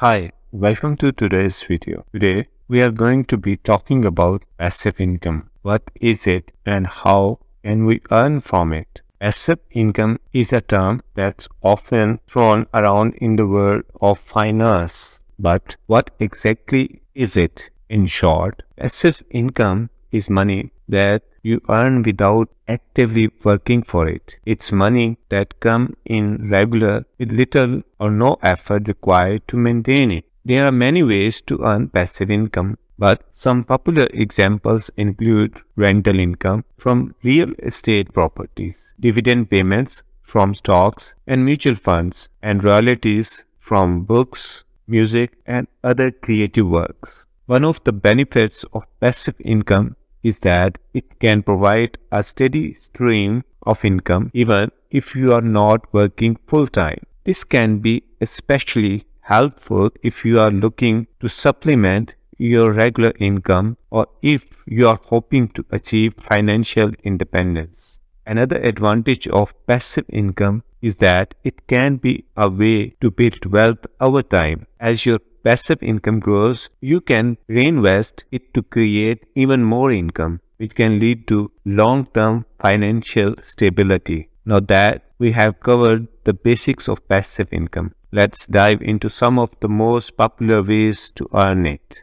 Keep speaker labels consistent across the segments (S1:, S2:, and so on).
S1: Hi, welcome to today's video. Today, we are going to be talking about passive income. What is it and how can we earn from it? Passive income is a term that's often thrown around in the world of finance. But what exactly is it? In short, passive income is money that you earn without actively working for it. It's money that comes in regular with little or no effort required to maintain it. There are many ways to earn passive income, but some popular examples include rental income from real estate properties, dividend payments from stocks and mutual funds, and royalties from books, music, and other creative works. One of the benefits of passive income is that it can provide a steady stream of income even if you are not working full-time. This can be especially helpful if you are looking to supplement your regular income or if you are hoping to achieve financial independence. Another advantage of passive income is that it can be a way to build wealth over time. As your passive income grows, you can reinvest it to create even more income, which can lead to long-term financial stability. Now that we have covered the basics of passive income, let's dive into some of the most popular ways to earn it.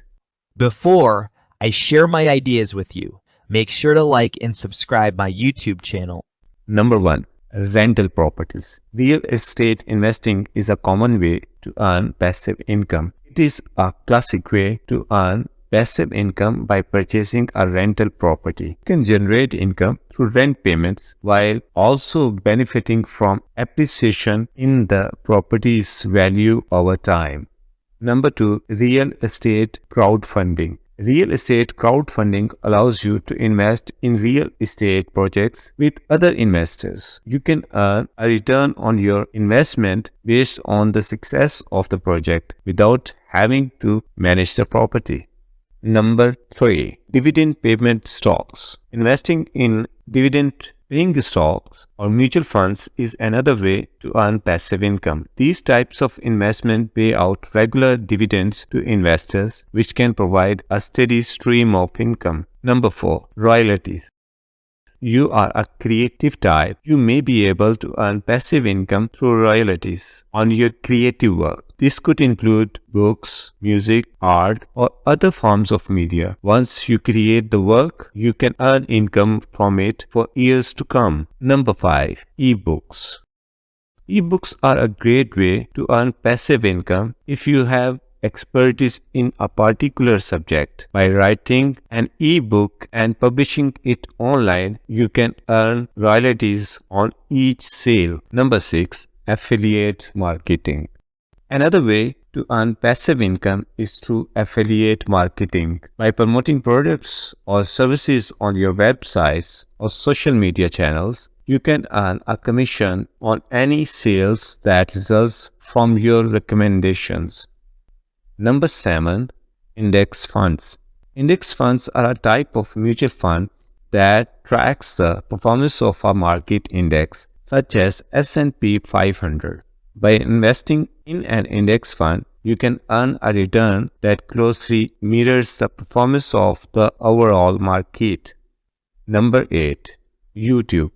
S2: Before I share my ideas with you, make sure to like and subscribe my YouTube channel.
S1: Number 1. Rental properties. Real estate investing is a common way to earn passive income. It is a classic way to earn passive income by purchasing a rental property. You can generate income through rent payments while also benefiting from appreciation in the property's value over time. Number 2. Real estate crowdfunding. Real estate crowdfunding allows you to invest in real estate projects with other investors. You can earn a return on your investment based on the success of the project without having to manage the property. Number 3. Dividend payment stocks. Investing in dividend-paying stocks or mutual funds is another way to earn passive income. These types of investment pay out regular dividends to investors, which can provide a steady stream of income. Number 4. Royalties. You are a creative type, you may be able to earn passive income through royalties on your creative work. This could include books, music, art, or other forms of media. Once you create the work, you can earn income from it for years to come. Number 5. Ebooks. Ebooks are a great way to earn passive income if you have expertise in a particular subject. By writing an ebook and publishing it online, you can earn royalties on each sale. Number 6. Affiliate marketing. Another way to earn passive income is through affiliate marketing. By promoting products or services on your websites or social media channels, you can earn a commission on any sales that results from your recommendations. Number 7. Index funds. Index funds are a type of mutual funds that tracks the performance of a market index, such as S&P 500. By investing in an index fund, you can earn a return that closely mirrors the performance of the overall market. Number 8. YouTube.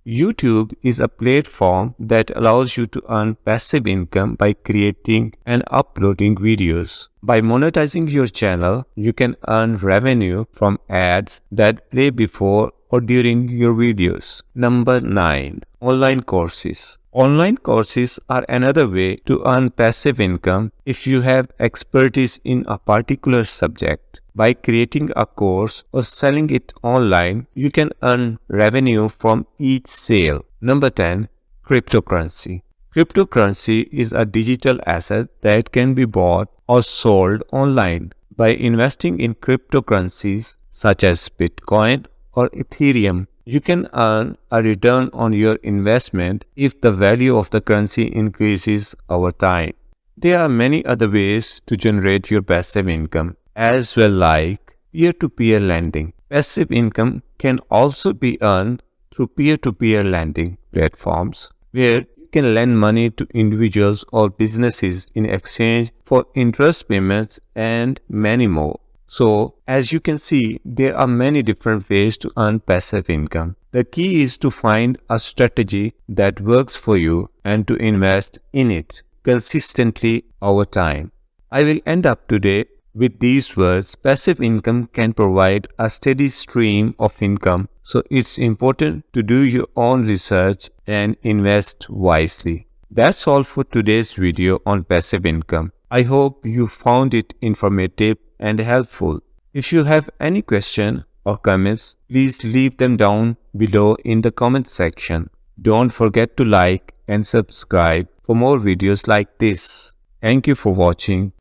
S1: YouTube is a platform that allows you to earn passive income by creating and uploading videos. By monetizing your channel, you can earn revenue from ads that play before or during your videos. Number 9. Online courses. Online courses are another way to earn passive income if you have expertise in a particular subject. By creating a course or selling it online, you can earn revenue from each sale. Number 10. Cryptocurrency. Cryptocurrency is a digital asset that can be bought or sold online. By investing in cryptocurrencies such as Bitcoin or Ethereum, you can earn a return on your investment if the value of the currency increases over time. There are many other ways to generate your passive income as well, like peer-to-peer lending. Passive income can also be earned through peer-to-peer lending platforms where you can lend money to individuals or businesses in exchange for interest payments and many more. So, as you can see, there are many different ways to earn passive income. The key is to find a strategy that works for you and to invest in it consistently over time. I will end up today with these words: passive income can provide a steady stream of income, so it's important to do your own research and invest wisely. That's all for today's video on passive income. I hope you found it informative and helpful. If you have any question or comments, please leave them down below in the comment section. Don't forget to like and subscribe for more videos like this. Thank you for watching.